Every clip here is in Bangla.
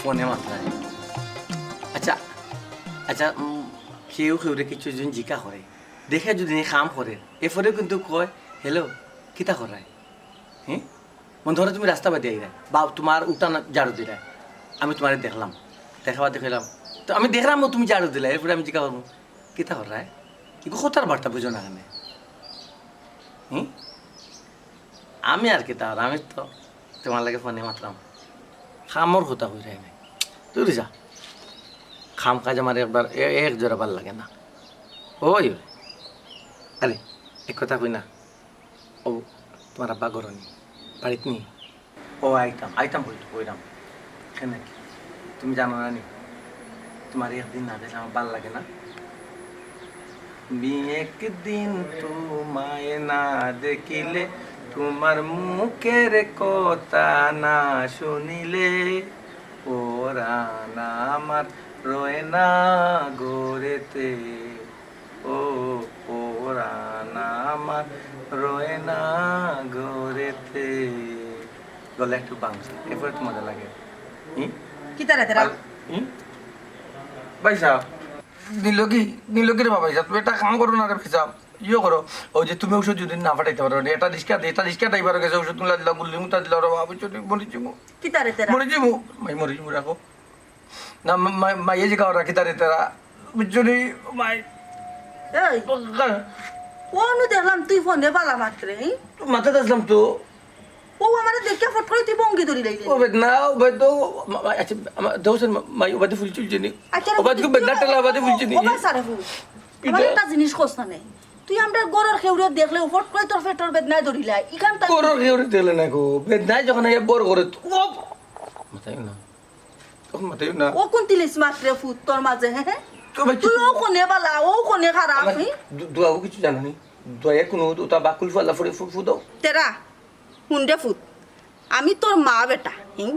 ফোনে মাত্রা আচ্ছা আচ্ছা কেউ কেউরে কিছু যদি জিকা করে দেখে যদি কাম করে এরপরেও কিন্তু কয় হ্যালো কিতা করায় হ্যাঁ মনে ধরো তুমি রাস্তা বাদি আইরা বা তোমার উঠান ঝাড়ু দিলা আমি তোমার দেখলাম দেখাবার দেখালাম তো আমি দেখলাম তুমি ঝাড়ু দিলা এরপরে আমি জিকা করবো কিতা করায় কি কথার বার্তা বুঝো না কেন হুম আমি আর কি তার আমি তো তোমার লাগে ফোনে মাতলাম খামর কথা হয়ে যায় না তুই যা খাম কাজ আমার একবার এক জোড়া ভাল লাগে না ওই আরে এক কথা কই না ও তোমার আব্বা গরনি বাড়িতে নি ও আইতাম আইতাম কইরাম কেন তুমি জানো না নি তোমার একদিন না দেখলে আমার ভাল লাগে না একদিন তোমায় না দেখিলে তোমার মুখের কথা না শুনিলে ওরা না আমার রয় না গোরেতে ও ওরা না আমার রয় না গোরেতে গলা একটু বাংলা এরপরে তো মজা লাগে কি তারা তেরা ভাই সাহেব নীলকি রে বাবা তুমি একটা কাম করো না রে ভাই সাহেব ইয়ে করো ওই যে তুমি ওষুধ যদি না পাঠাইতে পারো এটা রিক্সা ড্রাইভার গেছে ওষুধ তুলা দিলা গুল্লি মুতা দিলা রে বাবা মরিছি মু কি তারা তেরা মরিছি মু মাই মরিছি মু রাখো না মাই এই যে কাও রাখি তারে তারা বুঝছনি মাই এই কোন দেখলাম তুই ফোনে বালা মাত্রে মাথা দাসলাম তো ও আমার দেখে ফট করে তুই বঙ্গি ধরি লাইলি ও বেদনা ও বেদ আচ্ছা দোসন মাই ওবাদে ফুল চুলছিনি ওবাদে কো বেদনা টালা ওবাদে ফুলছিনি ও সারা ফুল আমার একটা জিনিস খোঁজ না নেই তুই আমরা গরর খেউরে দেখলে ফট করে তোর পেটর বেদনা ধরি লাই ইখান তা গরর খেউরে দেখলে না গো বেদনা যখন এ বড় করে ও মাথায় না তখন মাথায় না ও কোন তিলিস মাত্রে ফুট তোর মাঝে হ্যাঁ তুই ও কোনে বালা ও কোনে খারাপ দুয়াও কিছু জানো নি দয়া কোনো ওটা বাকুল ফালা ফড়ে ফু দাও তেরা হুন্ডে ফুট আমি তোর মা বেটা হিং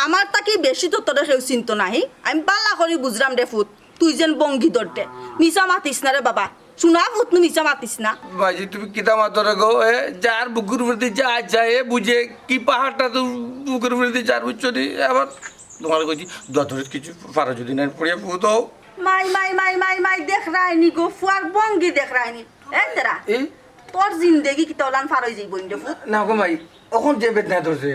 আমার তাকে বেশি তো তোর সেও চিন্ত নাই আমি বালা করি বুঝলাম রে ফুট তুই যেন বঙ্গি দরতে মিছা মাতিস না রে বাবা শোনা ফুট নু মিছা মাতিস না বাজি তুমি কিতা মাতরে গো এ যার বুকুর প্রতি যা যায় বুঝে কি পাহাড়টা তো বুকুর প্রতি যার বুঝছো নি আবার তোমার কইছি দতরে কিছু পারা যদি না পড়িয়া ফু দাও মাই মাই মাই মাই মাই দেখ রাইনি গো ফুয়ার বঙ্গি দেখ রাইনি এ তেরা তোর জিন্দেগি কি তোলান ফার হয়ে যাইব ইন্ডে ফুট না গো ভাই এখন যে বেদনা ধরছে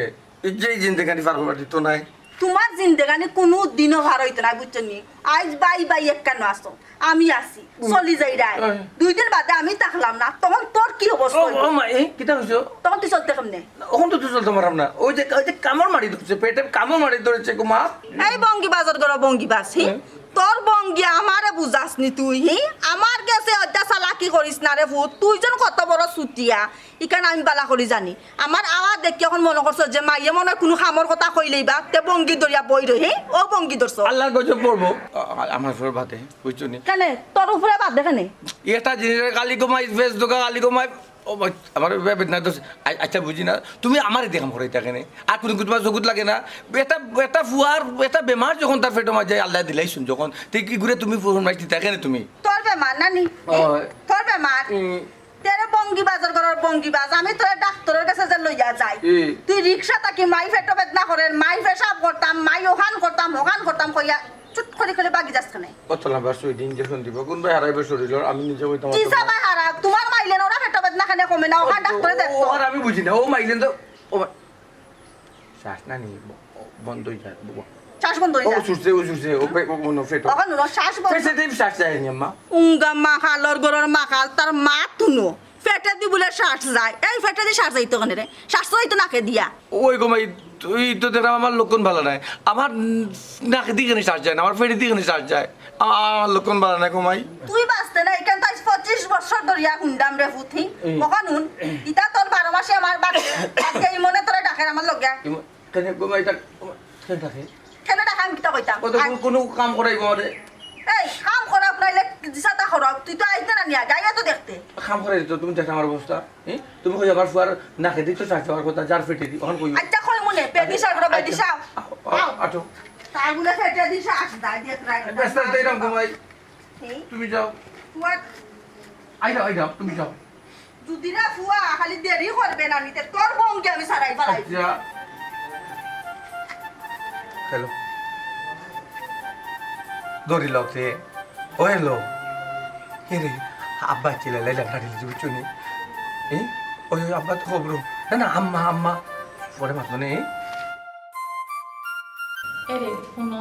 যেই জিন্দেগানি পার করবার দিত নাই তোমার জিন্দেগানি কোনো দিনও ভার হইতো না বুঝছো নি আজ বাই বাই এক কেন আসো আমি আসি চলি যাই রায় 2 দিন বাদে আমি থাকলাম না তখন তোর কি অবস্থা ও মা এই কিতা হইছো তখন তুই চলতে কেমনে এখন তো তুই চলতে পারলাম না ওই যে কামড় মারি ধরছে পেটে কামড় মারি ধরেছে গো মা এই বঙ্গি বাজার করো বঙ্গি বাস তোর বঙ্গি আমারে বুঝাস নি তুই আমার কাছে অধ্যা চালাকি করিস না রে ভূত তুই যেন কত বড় ছুটিয়া ইখানে আমি বালা করি জানি আমার আওয়াজ দেখি এখন মনে করছো যে মাইয়ে মনে কোনো খামর কথা কইলেই বা তে বঙ্গি দরিয়া বই রহি ও বঙ্গি ধরছ আল্লাহর গজব পড়বো আমার উপর বাদে বুঝছো নি কেন তোর উপরে বাদ দেখে এটা জিনিসের কালি কমাই ফেস দোকা কালি কমাই ও আমার বেদনা ধরছে আচ্ছা বুঝি না তুমি আমারই দেখাম করে এটা কেনে আর কোনো তোমার চকুত লাগে না এটা ফুয়ার এটা বেমার যখন তার পেটে মাঝে আল্লাহ দিলাই শুন যখন তুই কি ঘুরে তুমি ফুয়ার মাইতি দেখে তুমি তোর বেমার নানি তোর বেমার তেরে বঙ্গি বাজার করার বঙ্গি বাজ আমি তোর ডাক্তারের কাছে যে লইয়া যাই তুই রিক্সা তাকি মাই পেটো বেদনা করেন মাই পেশাব করতাম মাই ওখান করতাম কইয়া চুট করে বাগি যাস কেন কত লাম্বা সুই ইনজেকশন দিব কোন ভাই হারাইবে শরীর আমি নিজে কই তোমার কি সাবা হারা তোমার মাইলেন ওরা পেটো বেদনা খানে কমে না ওখান ডাক্তারে দেখো আর আমি বুঝি না ও মাইলেন তো ও শ্বাস না নি বন্ধ হই যায় শ্বাস বন্ধ হই যায় ও সুরছে ও মনো ফেটো ওখান নো শ্বাস বন্ধ ফেসে দেব শ্বাস যায় নি আম্মা উঙ্গা মাখালর গরর মাখাল তার মা তুনো ফেটে দি বলে শ্বাস যায় এই ফেটে দি শ্বাস যাইতো কেন রে শ্বাস তো হইতো নাকে দিয়া ওই গো মাই তুই তো দেখলাম আমার লক্ষণ ভালো নাই আমার নাকে দিকে শ্বাস যায় না আমার পেটে দিকে শ্বাস যায় আমার লক্ষণ ভালো নাই গো মাই তুই বাঁচতে না এখান তাই 25 বছর ধরিয়া হুন্ডাম রে ফুথি কখনুন ইতা তোর 12 মাসে আমার বাকি আজকে এই মনে তোরে ডাকেন আমার লগা কেন গো মাই তা কেন ডাকে কেন ডাকাম কিতা কইতাম ও তো কোনো কাম করাইবো আমারে এই কাম করা আপনাইলে দিশাটা খরক তুই তো আইতে না নিয়া গাইয়া তো দেখতে কাম করাই তো তুমি দেখো আমার অবস্থা তুমি কই আবার ফুয়ার নাকে দিতে শ্বাস যাওয়ার কথা যার পেটে দি ওখান কই আচ্ছা কই মনে পেদিশা করে পেদিশা আটো তাই বলে ফেটে দিশা আস দাই দেখ রাই ব্যস্ত দেইরাম গো মাই তুমি যাও ফুয়া আই দাও তুমি যাও যদি না ফুয়া খালি দেরি করবে না নিতে তোর বঙ্গে আমি সারাই ফেলাই আচ্ছা হ্যালো ধরিল তে ও এলো রে আব্বা ছিল লাইলা গাড়ি বুঝছো নি এই ওই আব্বা তো খবর না না আম্মা আম্মা পরে মাত্র নেই এরে শুনো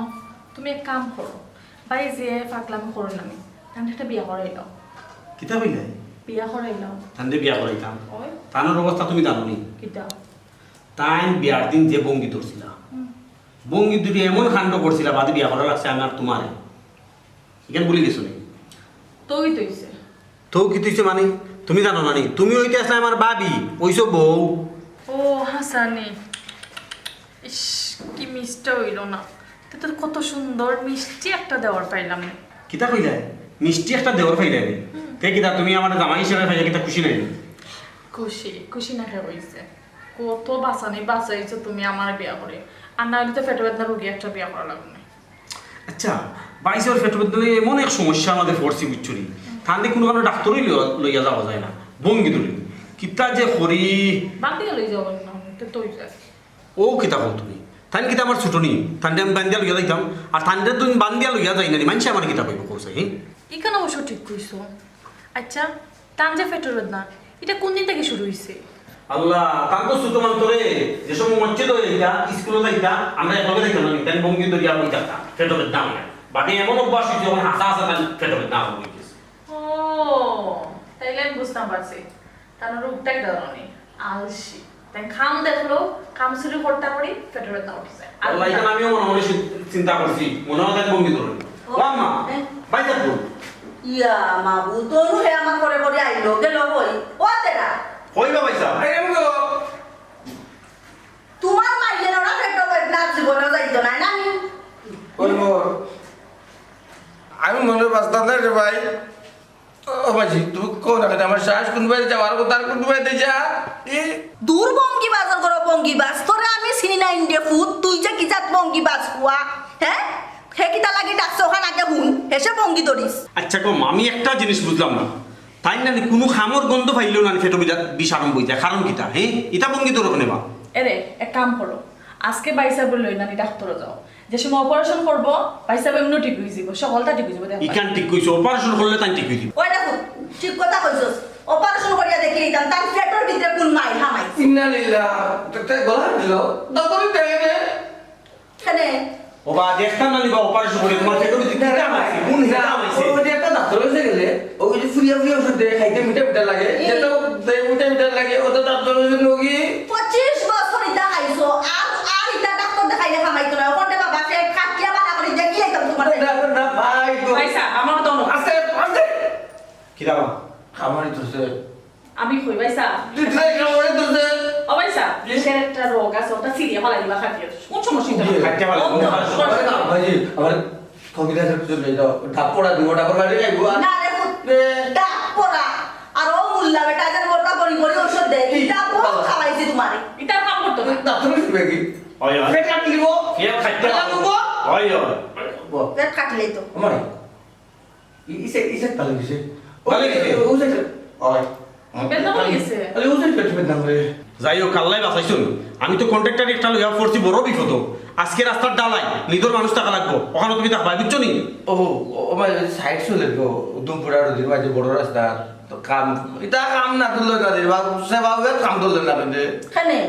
তুমি এক কাম করো বাই যে পাগলাম করো না আমি একটা বিয়া করাই দাও কিতা কইলে বিয়া করাই দাও তান্দে বিয়া করাইতাম ওই তানোর অবস্থা তুমি জানো নি কিটা তাই বিয়ার দিন যে বঙ্গি ধরছিল বঙ্গি দুটি এমন কাণ্ড করছিল বাদে বিয়া করা লাগছে আমার তোমার এখানে বলি গেছো নি তুই তৈছে তো কি তুইছে মানে তুমি জানো না নি তুমি হইতে আসলে আমার বাবি ওইসব বউ ও হাসানি ইস কি মিষ্টি হইল না তো তোর কত সুন্দর মিষ্টি একটা দেওয়ার পাইলাম না কিতা কইলে মিষ্টি একটা দেওয়ার ফাইলে নি তে কিতা তুমি আমার জামাই হিসেবে ফাইলে কিতা খুশি নাই খুশি খুশি না হয়েছে কত বাঁচানি বাঁচাইছো তুমি আমার বিয়া করে আর না হলে তো ফেটে বেদনা রোগী একটা বিয়া করা লাগবে না আচ্ছা বাইশের ফেটবেদলে এমন এক সমস্যা আমাদের পড়ছি বুঝছুরি তাহলে কোনো কারণে ডাক্তারই লইয়া যাওয়া যায় না বঙ্গি ধরি কিতা যে করি বান্দিয়া লই যাবো না তো তুই যাস ও কিতা কও তুমি তাই কিতা আমার ছোট নি তান্ডে আমি বান্দিয়া লইয়া যাইতাম আর তান্ডে তুমি বান্দিয়া লইয়া যাই না মানুষ আমার কিতা কইব কইছে হ্যাঁ এখানে অবশ্য ঠিক কইছো আচ্ছা তান যে ফেটে বেদনা এটা কোন দিন থেকে শুরু হয়েছে আল্লাহ তাঙ্কো ছোট মান তোরে যেসব মসজিদ হইতা স্কুলে যাইতা আমরা একলগে যাইতাম না তাই বঙ্গি ধরিয়া বই থাকতাম ফেটবেদনা হয় বাকি এমন অভ্যাস হইছে যখন হাসা হাসা তাই ফেটবেদনা হইছে ও তাইলে আমি বুঝতাম পারছি তার রূপটাই ধরনি আলসি তাই খাম দেখলো কাম শুরু করতে পারি পেটের ব্যথা উঠছে আল্লাহ এটা আমিও মনে মনে চিন্তা করছি মনে হয় বঙ্গি ধরে ও আম্মা বাইতা বল ইয়া মাবু তোর হে আমার করে করে আইলো গেল বই ও তেরা হইবা বাইসা তোমার মাইলে ওরা ফেটো বেদনা জীবনে যাইতো না না ওই মোর আমি মনে বাস্তা না রে ভাই ও বাজি তুই কোন আগে আমার শ্বাস কোন ভাই যাওয়ার কথা আর কোন ভাই দেজা এ দূর বঙ্গি বাজার করো বঙ্গি বাজ তোরে আমি চিনি না ইন্ডিয়া ফুড তুই যে কি জাত বঙ্গি বাজ কুয়া হ্যাঁ হে কিতা লাগি ডাকছ ওখান আগে হুন হেসে বঙ্গি ধরিস আচ্ছা কম আমি একটা জিনিস বুঝলাম না তাই না কোনো খামর গন্ধ পাইলেও না ফেটো বিষ আরম্ভ হইতা কারণ কিতা হ্যাঁ ইতা বঙ্গি ধরে নেবা এরে এক কাম করো আজকে বাইসা বললো না ডাক্তারে যাও যে সময় অপারেশন করবো বাইসা এমনি ঠিক হয়ে যাব সকলটা ঠিক হয়ে যাবে ইকান ঠিক কইছো অপারেশন করলে তাই ঠিক হয়ে যাব ওই দেখো ঠিক কথা কইছস অপারেশন করিয়া দেখি দিতাম তার পেটের ভিতরে কোন মাই হামাই ইন্না লিল্লাহ তো গলা দিল দতরি দেবে কেনে ও বা দেখতাম না নিবা অপারেশন করে তোমার ফেটো দিতে কাম আছে কোন হিসাব আছে ওই যে একটা ডাক্তার হইছে গেলে ওই যে ফুরিয়া ফুরিয়া ওষুধ দেয় খাইতে মিঠা মিঠা লাগে যেটা দেয় মিঠা মিঠা লাগে ও তো ডাক্তার হইছে নগি 25 বছর ইটা খাইছো আর ইটা ডাক্তার দেখাইলে খামাইতো না ওখানে বাবা কে কাটিয়া বানা করে দেখি আইতাম তোমার না ভাই গো বাইসা আমার তো আস্তে আস্তে কি দাও খামারি তোছে আমি কই বাইসা তুই তাই খামারি তোছে ও বাইসা সে একটা রোগ আছে ওটা সিরিয়া ফলাই দিবা খাটিয়ে কোন সমস্যা খাইতে পারো ভাই আমার কবিতা চলে যাও ঢাপড়া দিব ঢাপড়া বাড়ি যাইবো না রে ডাক পড়া আর ও মুল্লা বেটা যেন ওটা করি করি ওষুধ দেয় এটা বহু খাওয়াইছি তোমারে এটা কাম করতে না ডাক্তার হইবে কি ওই ওই পেট কাটি দিব ফের খাইতে পারো ওই ওই পেট কাটলেই তো আমার ইসে তালে দিছে তালে দিছে? ওই ওই বেদনা হয়ে গেছে আরে ওই পেট পেট নাম রে যাই হোক আল্লাহ বাঁচাইছুন আমি তো কন্ট্রাক্টর একটা লইয়া পড়ছি বড় বিপদ আজকে রাস্তার ডালাই নিজের মানুষ টাকা লাগবো ওখানে তুমি থাকবা বুঝছো নি ও আমার সাইড চলে গো দুমপুরার দিন মাঝে বড় রাস্তা তো কাম এটা কাম না তুললে না দিবা সেবা হবে কাম তুললে না বন্ধে কেনে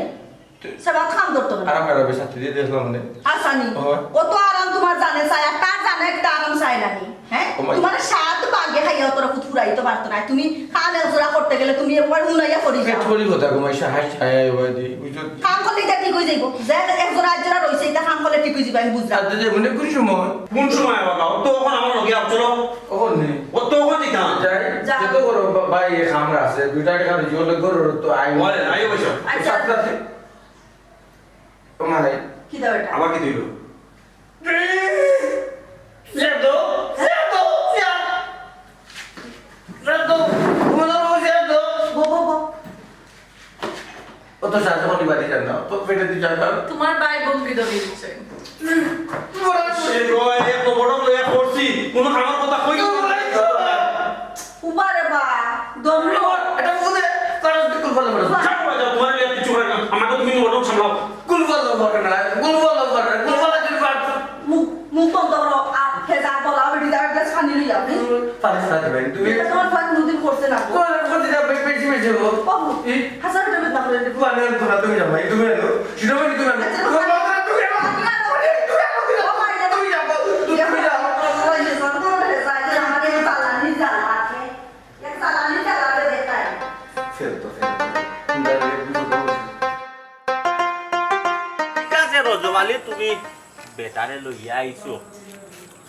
সেবা খাম ধরতো না আরাম করে সাথে দিয়ে দেখলাম মানে আসানি হয়। ও তো আরাম তোমার জানে চাই আর তার জানে একটা আরাম চাই নানি হ্যাঁ ও মাই- তোমার সাত বাগে খাইয়া তোরা ফুরাইতে পারতো না তুমি খান এজরা করতে গেলে তুমি একবার উনাইয়া করি পেট যাও করি কথা ঘুমাই সাহায্য ছায়া এবার দি বুঝছো কাম করলে এটা ঠিক হয়ে যাইব যে একজোড়া একজোড়া রয়েছে এটা কাম করলে ঠিক হয়ে যাবে আমি বুঝলাম আর যে মনে করি সময় কোন সময় বাবা ও তো ওখানে আমার লগে চলো কখন নেই ও তো ওখানে দিতাম যাই যা। যেত করো ভাই খামরা আছে দুইটা টাকা জলে করো তো আই বলে আই বসো আচ্ছা সাথে তোমার কি দাও এটা আমাকে দিল বো বো বো ও তো সাথে কোন বাড়ি যান না তো পেটে দি যান তোমার ভাই বঙ্গি ধরে দিচ্ছে এত বড় লইয়া পড়ছি কোনো আমার কথা কই উবারে বা দমলো এটা বুঝে তার কুল বলে বলে তোমার লিয়া কিছু করে না আমাকে তুমি ওরকম সামলাও কুল বলে বলে না কুল বলে বলে কুল বলে যদি পারতো মুখ মুখ বন্ধ করো আর ফেজা বলা দাঁড়াতে ভাই তুমি তোমার ফান দুদিন করছে না গো। কোন দিন বেশি বেশি গো বাবু, হাজার টাকা না করে দেবো। কোন দিন তোরা তুমি যাও ভাই তুমি এলো সেটা মানে তুমি এলো তুমি এলো ঠিক আছে রজবালি তুমি বেটারে লইয়া আইছো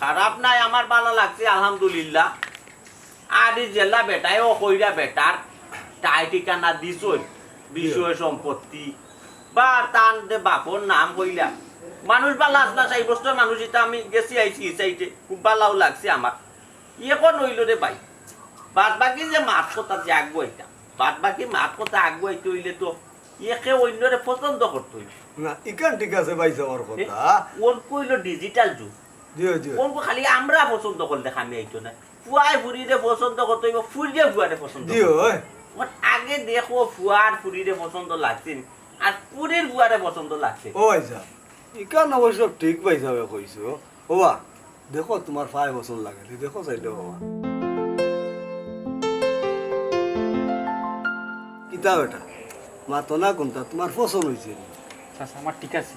খারাপ নাই আমার ভালো লাগছে আলহামদুলিল্লাহ আদি জেলা বেটায় ও কইরা বেটার টাই ঠিকানা দিছই বিষয় সম্পত্তি বা তান দে বাপর নাম কইলা মানুষ ভালো আসলা 4 বছর মানুষ এটা আমি গেছি আইছি চাইতে খুব ভালো লাগছে আমার এখন হইল রে ভাই বাদ বাকি যে মাত কথা যে আগবো এটা বাদ বাকি মাত কথা আগবো এটা হইলে তো একে অন্যরে পছন্দ করতে হইবে না ইকান ঠিক আছে ভাই যাওয়ার কথা ওর কইলো ডিজিটাল যুগ দিও দিও ওর খালি আমরা পছন্দ করলে খামি আইতো না ফুয়াই ফুরিরে পছন্দ করতে হইব ফুরিরে ফুয়ারে পছন্দ দিও ওর আগে দেখো ফুয়ার ফুরিরে পছন্দ লাগছে আর ফুরির ফুয়ারে পছন্দ লাগছে ও আইসা ইকান অবশ্য ঠিক ভাই যাবে কইছো ওবা দেখো তোমার 5 বছর লাগে দেখো চাইলে বাবা কিতা বেটা মা তো না কোনটা তোমার পছন্দ হয়েছে চাচা আমার ঠিক আছে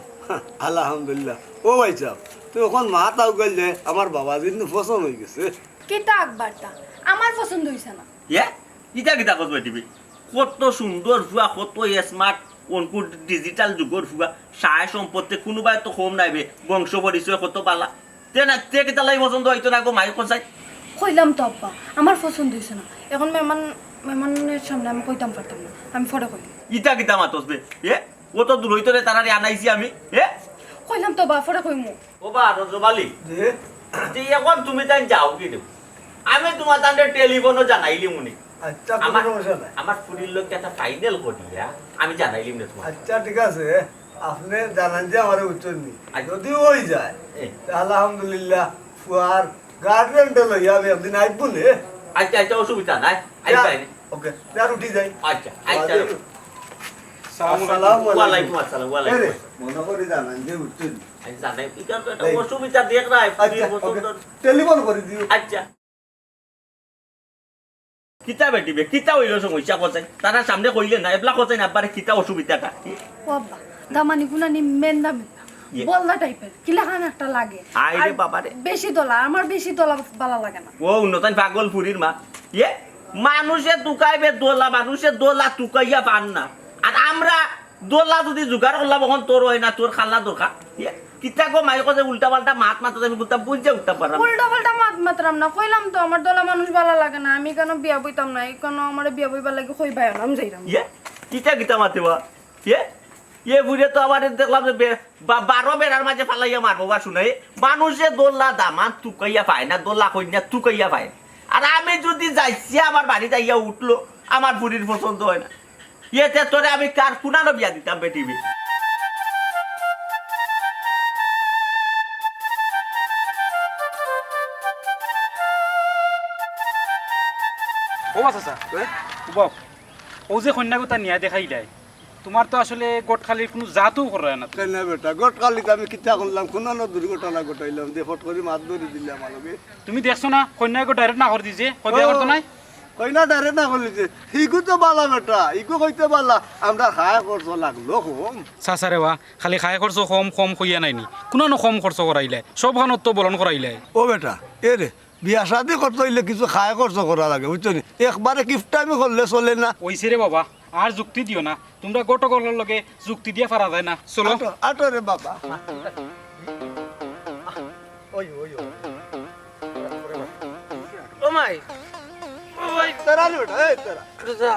আলহামদুলিল্লাহ ও ভাই সাহেব তুই ওখান মা তাও গেলে আমার বাবা কিন্তু পছন্দ হয়ে গেছে কেতা আকবারটা আমার পছন্দ হইছে না ইটা কিতা করবে টিভি কত সুন্দর ফুয়া কত স্মার্ট কোনকু ডিজিটাল যুগর ফুয়া সায় সম্পত্তি কোনোবাই তো কম নাইবে বংশ পরিচয় কত পালা তে না তে কিতা লাই পছন্দ হইতো না গো মাই কোসাই কইলাম তো আব্বা আমার পছন্দ হইছে না এখন মেহমানের সামনে আমি কইতাম পারতাম না আমি ফটো কই ইটা কিতা মাতসবে কত দূর হইতো রে তারারে আনাইছি আমি কইলাম তো বা ফটো কইমু ও বা রজবালি যে যে এখন তুমি তাই যাও কি দেব আমি তোমার তান্ডে টেলিফোনও জানাইলি মুনি আচ্ছা কোনো আমার সমস্যা নাই আমার ফুরির লোক একটা ফাইনাল করিয়া আমি জানাইলিম না তোমার আচ্ছা ঠিক আছে আপনি জানান যে আমার উত্তর নি আচ্ছা। যদি হয়ে যায় এই। আলহামদুলিল্লাহ ফুয়ার গার্ডেনটা লইয়া আমি একদিন আইব নে আচ্ছা আচ্ছা অসুবিধা নাই আইবাই ওকে যার উঠি যাই আচ্ছা আচ্ছা আসসালামু আলাইকুম ওয়ালাইকুম আসসালাম ওয়ালাইকুম এরে, আসসালাম মনে করি জানান যে উত্তর নি আমি জানাই এটা তো একটা অসুবিধা দেখ না আচ্ছা ওকে টেলিফোন করে দিও আচ্ছা কিতা বেটিবে কিতা হইল সমস্যা কোথায় তারা সামনে কইলে না এবলা কোথায় না পারে কিতা অসুবিধাটা ও আব্বা দামানি গুনানি মেন্দা বলদা টাইপের কিলাখান একটা লাগে আইরে আর বাবারে। বেশি দলা আমার বেশি দলা ভালো লাগে না ও উন্নতন পাগল ফুরির মা মানুষে তুকাইবে দোলা মানুষে দোলা তুকাইয়া পান না আর আমরা দোলা যদি জোগাড় করলাম এখন তোর হয় না তোর খাল্লা দরকার কিতা গো মাই কথা উল্টা পাল্টা মাত মাত আমি গুতা বুঝে উঠতে পারলাম উল্টা পাল্টা মাতরাম না কইলাম তো আমার দলা মানুষ ভালো লাগে না আমি কেন বিয়া বইতাম না কেন আমার বিয়া বইবার লাগে কই ভাই নাম যাইরাম কিতা কিতা মাতিবা বুড়ে তো আমার দেখলাম যে 12 বেড়ার মাঝে ফালাইয়া মারবো বা শুনাই মানুষে দোল্লা দামান তুকাইয়া পায় না দোল্লা কইনা তুকাইয়া পায় আর আমি যদি যাইছি আমার বাড়ি যাইয়া উঠলো আমার বুড়ির পছন্দ হয় না ইয়েতে তোরে আমি কার কুনানো বিয়া দিতাম বেটিবি ও চাচা বাপ ও যে কন্যাগতা নিয়া দেখাই দেয় তোমার তো আসলে গোটখালির কোনো জাতও করে না তো। কেন বেটা গতকালিতে আমি কিতা করলাম কোন দুর্ঘটনা ঘটাইলাম যে ফট করে মাত ধরে দিলাম আমাকে তুমি দেখছো না কন্যাকে ডাইরেক্ট না করে দিছে কই বিয়া করতো নাই কইনা ডারে না করলিছে হিগু তো বালা বেটা ইগু কইতে বালা আমরা খায় করছো লাগলো কম চাচারে বা খালি খাই খরচ কম কম কইয়া নাইনি কোনো কম খরচ করাইলে সব খানত তো বলন করাইলে ও বেটা এ রে বিয়া শাদি করতে হইলে কিছু খায় খরচ করা লাগে বুঝছো নি একবারে গিফট টাইমে করলে চলে না ওইসে রে বাবা আর যুক্তি দিও না তোমরা গোটকলের লগে যুক্তি দিয়ে পারা যায় না চলো আটো রে বাবা ওই ওই ও মাই তেরা রে বেটা এই তেরা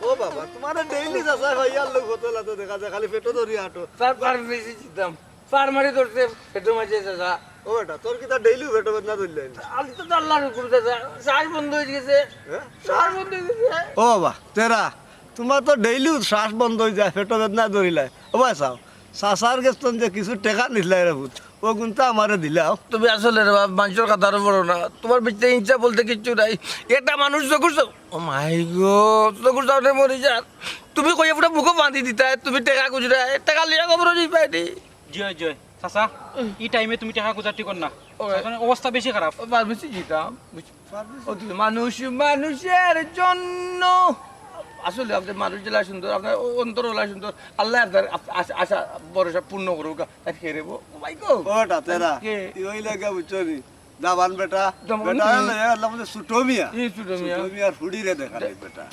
ও বাবা তোমার ডেইলি যাসা ভাইয়ার লোক হতলা তো দেখা যায় খালি পেটো ধরি আটো পার বেশি জিতাম পার মারি ধরতে পেটো মাঝে দাদা ও বেটা তোর কি তা ডেইলি পেটো বেদনা ধরলেন আলি তো আল্লাহর হুকুম দাদা শ্বাস বন্ধ হয়ে গেছে শ্বাস বন্ধ হয়ে গেছে ও বাবা তেরা তোমার তো ডেইলি শ্বাস বন্ধ হয়ে যায় পেটো বেদনা ধরিলাই ও ভাই চাও চাচার গেস্তন যে কিছু টেকা নিলাই রে ভূত ও কিন্তু আমারে দিলাও তুমি আসলে রে বাবা মানুষের কথার বড় না তোমার ভিতরে ইচ্ছা বলতে কিচ্ছু নাই এটা মানুষ চকুর ও মাই গো চকুর চাওতে মরি যান তুমি কই পুরো মুখ বাঁধি দিতা তুমি টেকা খুচরা টাকা লিয়া খবর পাইনি জয় জয় চাচা এই টাইমে তুমি টাকা খোঁজার ঠিক না এখন অবস্থা বেশি খারাপ ফার্মেসি যেতাম মানুষ মানুষের জন্য আসলে আপনার মানুষ জেলা সুন্দর আপনার অন্তর জেলা সুন্দর আল্লাহ আপনার আশা ভরসা পূর্ণ করুক তাই খেয়ে ভাই গো ওটা তেরা কে? ওই লাগা বুঝছো নি জাবান বেটা জাবান বেটা কি? হলে আল্লাহ মধ্যে সুটোমিয়া এই ছোটো মিয়া সুটোমিয়ার ফুড়ি রে দেখা রে বেটা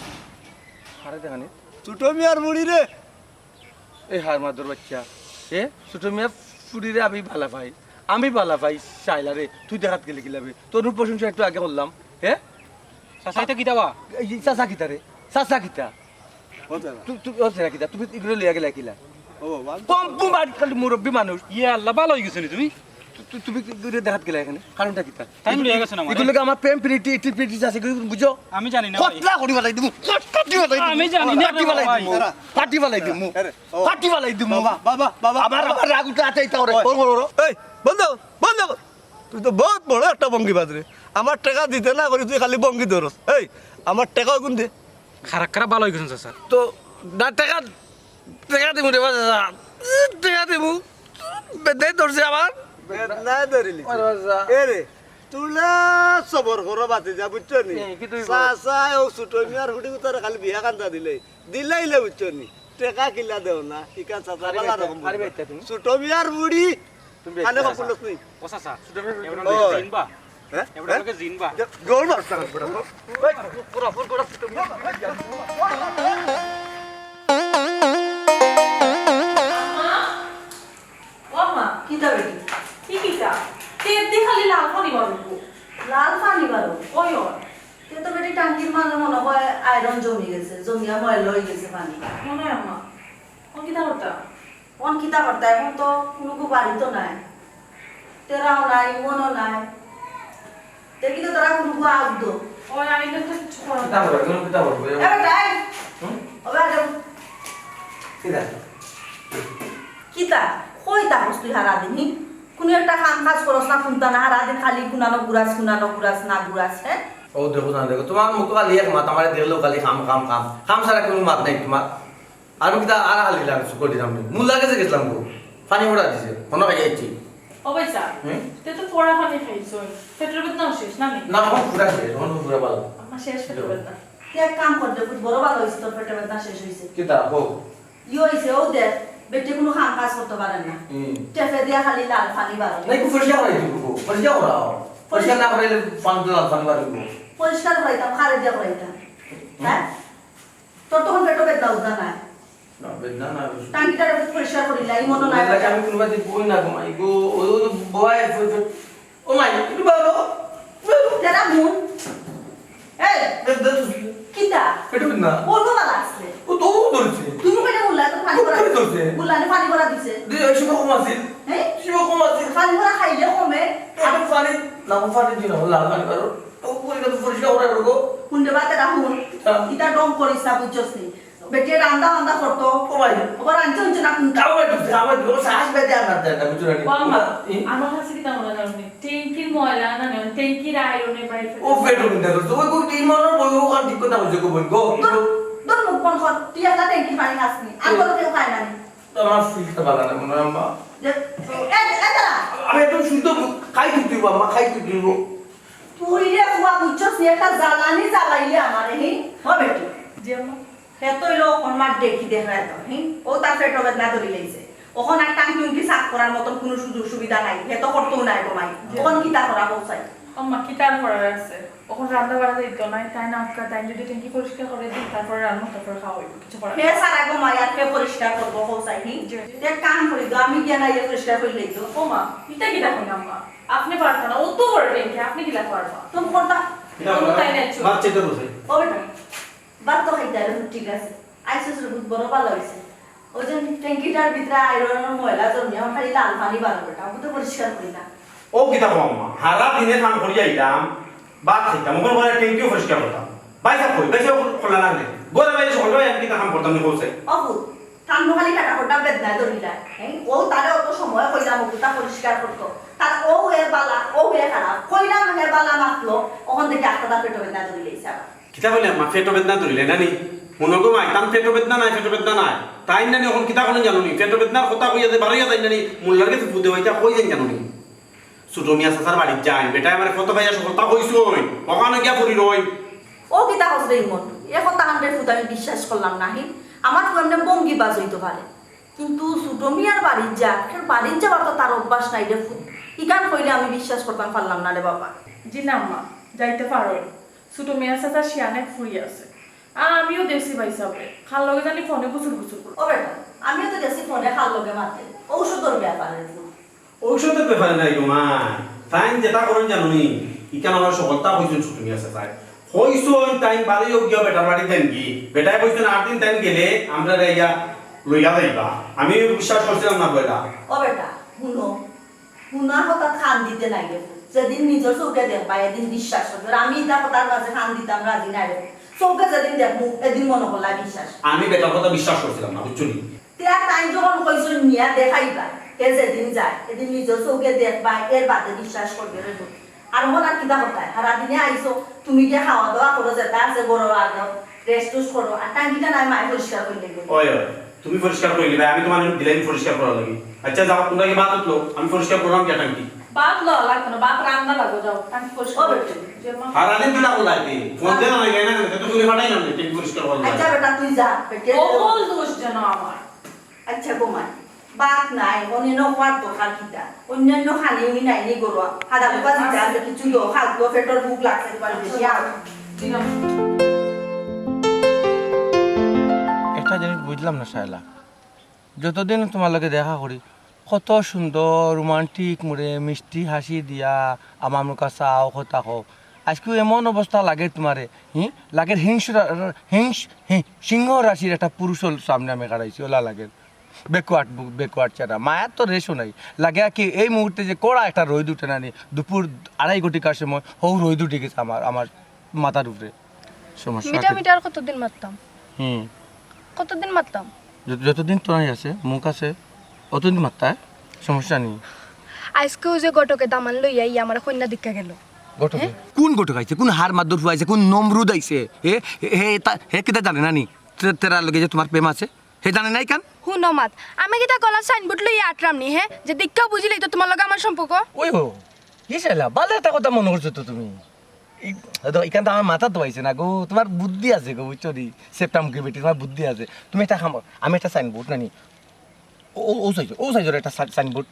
হারে দেখানি সুটোমিয়ার ফুড়ি রে এই হার মাদুর বাচ্চা এ ছোটো মিয়া ফুড়িরে আমি ভালা পাই চাইলা রে তুই দেখাত গেলে গিলাবে তোর প্রশংসা একটু আগে করলাম হ্যাঁ চাচা এটা কি দাবা চাচা কিতা রে চাচা কিতা ও তেরা তুই ও চেরা কিতা তুমি এগুলো লিয়া গেলা কিলা ও বাবা পম্পু বাড়ি খালি মুরব্বী মানুষ ইয়ে আল্লাহ ভালো হয়ে গেছে নি তুমি তুমি দেখাত গেলা এখানে কারণটা কিতা টাইম লিয়ে গেছে না আমার এগুলো আমার প্রেম প্রীতি ইটি প্রীতি আছে এগুলো বুঝো আমি জানি না ভাই। কতলা করি বালাই দিমু কাটি বালাই দিমু আমি জানি না কাটি বালাই ভাই। দিমু কাটি বালাই দিমু আরে, ও। কাটি বালাই দিমু বাবা বাবা আমার রাগ উঠে আছে এটা ওরে ওই, এই বন্ধ বন্ধ কর। তুই তো বহুত বড় একটা বঙ্গিবাজ রে আমার টাকা দিতে না করি তুই খালি বঙ্গি ধরস এই আমার টাকাও কোন দে খারাপ খারাপ ভালো হয়ে গেছেন চাচা তো না টাকা দিমু রে বাজা টাকা দিমু বেদে ধরছে আমার না ধরিলি আরে বাজা এ রে তুলা সবর করো বাতি যা বুঝছো নি এ, কি তুই বল? চাচা ও সুটোমিয়ার হুডি উতারে খালি বিয়া কান্দা দিলাইলে বুঝছো নি টাকা কিলা দেও না ইকান চাচা আরে বালা বাইতা, রকম আরে বাইতা তুমি। সুটোমিয়ার বুড়ি তুমি আনে বাইতা, বাপুলস নি ও চাচা এবার ওই। জিনবা হ্যাঁ এবার জিনবা গোল মারছ না বড় ওই পুরো ফুল করে সুটোমিয়া ওমা কিতা বেটি কি কিতা তেল দি খালি লাল পানি বারু লাল পানি বারো ওই ওর তে তো বেটি টাঙ্কির মাঝে মনে হয় আয়রন জমি গেছে জমিয়া ময়লা হয়ে গেছে পানি মনে হয় আম্মা ও কিতা করতা কোন কিতা করতে এখন তো কোনো বাড়ি তো নাই তেরাও নাই মনও নাই তে কিন্তু তারা কোনো আউদ্দ ওই আইলে তো কিছু করা কিতা বলবো কোন কিতা বলবো এবার যাই হুম ওবে আরে কিতা কিতা কই তা তুই হারা দিন কোনো একটা কাম কাজ করস না কোনটা না হারা দিন খালি কুনানো গুরাস না গুরাস হ্যাঁ ও দেখো না দেখো তোমার মুখ খালি এক মাত আমার দেখলো খালি খাম ছাড়া কোনো মাত নাই তোমার আর কিতা আর খালি লাগে সুকর দিলাম মূল লাগে যে গেছিলাম গো পানি ওড়া দিছে কোনো কাজে যাচ্ছি ও পয়সা হুম? তে তো পড়া পানি খাইছো পেট্রোল বেদনা শেষ না নি না আমার পুরা শেষ আমার পুরা ভালো আমার শেষ পেট্রোল বেদনা তুই এক কাম করতে খুব বড় ভালো হয়েছে তোর পেটে ব্যথা শেষ হয়েছে কিতা হোক হয়েছে ও দেখ বেটে কোনো কাম কাজ করতে পারে না টেফে দিয়া খালি লাল পানি বারো নাই কো পরিষ্কার করে দিব পরিষ্কার করাও পরিষ্কার না করে পানি দিলাম পানি বার দিব পরিষ্কার করাইতাম খারে দিয়া করাইতাম হ্যাঁ তোর তখন পেটো বেদনা উঠা নাই না বেদনা না টাঙ্কিটা পরিষ্কার করিলা এই মনে নাই লাগে আমি কোনবা দিন বই না গো মাই গো ও বয় ও মাই একটু ভালো তেরা মুন এই কিতা পেটু না বলবো না আসলে ও তো ধরছে তুমি কেটে বললা তো পানি ভরা কোথায় ধরছে? বললানে পানি ভরা দিছে দিয়ে শিব কম আছে হ্যাঁ শিব কম আছে পানি ভরা খাইলে কমে আর পানি না পানি দিন হল লাল পানি করো ও পরিষ্কার করে রগো কুন্ডে বাতে রাহুন হ্যাঁ। ইটা ডম করিস না বুঝছস নি বেটে রান্দা করতো ও ভাই ওবার আনছে হচ্ছে না কুন্টা আমার সাহস বেদে আমার দেন না বুঝুরা নি বাবা আমার কাছে কিতা মনে জানি ট্যাঙ্কির ময়লা না না ট্যাঙ্কির আয়রনে বাইরে ও পেটু না তো ওই কো তিন মনের বই ও কান ঠিক কথা বলছে গো বই গো তোর মুখ কোন কর তুই একটা ট্যাঙ্কি পানি খাসনি আর কোনো কেউ খায় না নি আমার ফিলটা ভালো না মনে আম্মা যে এটা আমি একদম শুদ্ধ খাই দিতে বাবা খাই দিতে তুই রে কুয়া বুঝছস নি একটা জ্বালানি জ্বালাইলে আমারে হি হবে কি যে আম্মা হেতই লোক আমার দেখি দেখায় তো হি ও তার পেটো বেদনা ধরি লাইছে ওখন আর টাঙ্কি উঙ্কি সাফ করার মতন কোনো সুযোগ সুবিধা নাই হেতো করতেও নাই কমাই ওখন কি তা করা পৌঁছাই আম্মা কি তার করার আছে ওখানে রান্না বাড়া দিত নাই তাই না আপনার তাই যদি ট্যাঙ্কি পরিষ্কার করে দিই তারপরে রান্না তারপরে খাওয়া হইব কিছু করার হে সারা কমাই আর হে পরিষ্কার করবো পৌঁছাই হি দেখ কাম করি তো আমি গিয়া নাই পরিষ্কার করি লই তো ও মা এটা কি দেখুন আম্মা আপনি পারতেন না ও তো বড় ট্যাঙ্কি আপনি কি পারবা তুমি করতা তুমি তাই না বাচ্চা তো বসে ও বেটা বাদ তো খাইতে আর ঠিক আছে আইসিস বহুত বড় ভালো হইছে ওই যে ট্যাঙ্কিটার ভিতরে আয়রনের ময়লা জমি আমার খালি লাল পানি বার বেটা আমি তো পরিষ্কার করি না ও কিতা মাম্মা হারা দিনে কাম করি আইতাম বাদ খাইতাম ওখানে বলে ট্যাঙ্কিও পরিষ্কার করতাম বাইসা কই বাইসা খোলা লাগলে গোলা বাইরে সকালে আমি কিতা কাম করতাম নি বলছে অবু ঠান্ডা খালি কাটা কোটা বেদনা ধরিলা হ্যাঁ ও তারে অত সময় কইলাম ওটা পরিষ্কার করতো তার ও এ বালা ও এ খারাপ কইলাম হে বালা মাতলো ওখান থেকে একটা পেটো বেদনা ধরি লাইছে আবার কিতা বলে আম্মা পেটো বেদনা ধরিলে নানি শুনগো মাইতাম পেটো বেদনা নাই তাই নানি এখন কিতা কোন জানুনি পেটো বেদনার কথা কইয়া দে বারইয়া তাই নানি মোল্লার কাছে ফুদে হইতা কই যাই জানুনি ছোট মিয়া সাসার বাড়ি যাই বেটা আমার কত ভাইয়া সকলতা কইছো ওখানে গিয়া পড়ি রই ও কিতা হসরে ইমন এখন তাহান্ডের ফুট আমি বিশ্বাস করলাম নাহি আমার তো এমনি বঙ্গি বাজ হইতে পারে কিন্তু ছোট মিয়ার বাড়ির বাড়ির যাবার তো তার অভ্যাস নাই রে ফুট ইকান কইলে আমি বিশ্বাস করতাম পারলাম না রে বাবা জি না আম্মা যাইতে পারো ছোট মেয়া চাচা শিয়ানে ফুরি আছে আর আমিও দেখছি ভাই সাহেব খাল লগে জানি ফোনে গুছুর করো ও বেটা আমিও তো গেছি ফোনে খাল লগে মারতে ঔষধের ব্যাপারে ঔষধের ব্যাপারে নাই গো মা তাই যেটা করেন জানুনি ইকান আমার সকলতা কইছেন ছোট মিয়া সাসাই কইছন তাই বাড়িও গিয়া বেটার বাড়ি দেন কি বেটাই কইছেন 8 দিন তাই গেলে আমরা রাইয়া লইয়া যাইবা আমি বিশ্বাস করছিলাম না কইলা ও বেটা শুনা হঠাৎ খান দিতে নাই রে যেদিন নিজের চৌকে দেখবা এদিন বিশ্বাস করবে আমি এটা কথার মাঝে খান দিতাম রাজি নাই রে চৌকে যেদিন দেখবো এদিন মনে করলা বিশ্বাস আমি বেটার কথা বিশ্বাস করছিলাম না বুঝছনি তিয়া তাই যখন কইছন নিয়া দেখাইবা কে যেদিন যায় এদিন নিজের চৌকে দেখবা এর বাদে বিশ্বাস করবে রে আর মন আর কিতা কথা সারা দিনে আইছো তুমি গিয়ে খাওয়া দাওয়া করো যেটা আছে বড় আগে রেস্ট করো আর টাইমটা নাই মাই পরিষ্কার করে দেবে ওই তুমি পরিষ্কার করে দিবে আমি তোমার দিলাম পরিষ্কার করা লাগি আচ্ছা যাও তোমরা কি বাত উঠলো আমি পরিষ্কার করলাম কি টাঙ্কি বাপ ল লাগতো না বাপ রান্না লাগো যাও টাঙ্কি পরিষ্কার করতে যে মা আর আদিন দিলা বলাইতে ফোন দেনা নাই গায় না তো তুমি ফাটাই না টাঙ্কি পরিষ্কার করলাম আচ্ছা বেটা তুই যা পেটে ও বল দোষ যেন আমার আচ্ছা গোমাই বাত নাই অন্য কোয়ার দোকান কিটা অন্যান্য খানি উনি নাই নি গরুয়া হাদা বাবা দিতে আছে কিছু লো খাদ্য পেটর ভুক লাগছে পারে বেশি আর দিলাম একটা জিনিস বুঝলাম না শায়লা যতদিন তোমার লগে দেখা করি কত সুন্দর রোমান্টিক মোড়ে মিষ্টি হাসি দিয়া আমার মুখা চাও কথা কও আজকেও এমন অবস্থা লাগে তোমারে লাগে সিংহ রাশির একটা পুরুষের সামনে আমি কাটাইছি ওলা লাগে বেকওয়ার্ড ছাড়া মায়ার তো রেশও নাই লাগে কি এই মুহূর্তে যে কড়া একটা রোদ উঠে নানি দুপুর 2:30 ঘটিকার সময় হৌ রোদ উঠে গেছে আমার মাথার উপরে সমস্যা মিটা আর কতদিন মারতাম কতদিন মারতাম যতদিন তোমার আছে মুখ আছে অতদিন মাত্রায় সমস্যা নেই আজকেও যে গটকে দামান লইয়া ই আমার কন্যা দীক্ষা গেল ঘটক কোন ঘটক আইছে কোন হার মাদুর ফুয়াইছে কোন নমরুদ আইছে হে কিতা জানে নানি তেরা লগে যে তোমার প্রেম আছে হে জানে নাই কান হুন মাত আমি কিটা গলা সাইনবোর্ড লইয়া আটরাম নি যে দীক্ষা বুঝিলেই তো তোমার লগে আমার সম্পর্ক ওই হো কি চাইলা ভালো একটা কথা মনে করছো তো তুমি এখান তো আমার মাথা তো আইছে না গো তোমার বুদ্ধি আছে গো বুঝছো নি সেপ্টামকে বেটি তোমার বুদ্ধি আছে তুমি একটা খাম আমি একটা সাইনবোর্ড নানি ও সাইজের একটা সাইনবোর্ড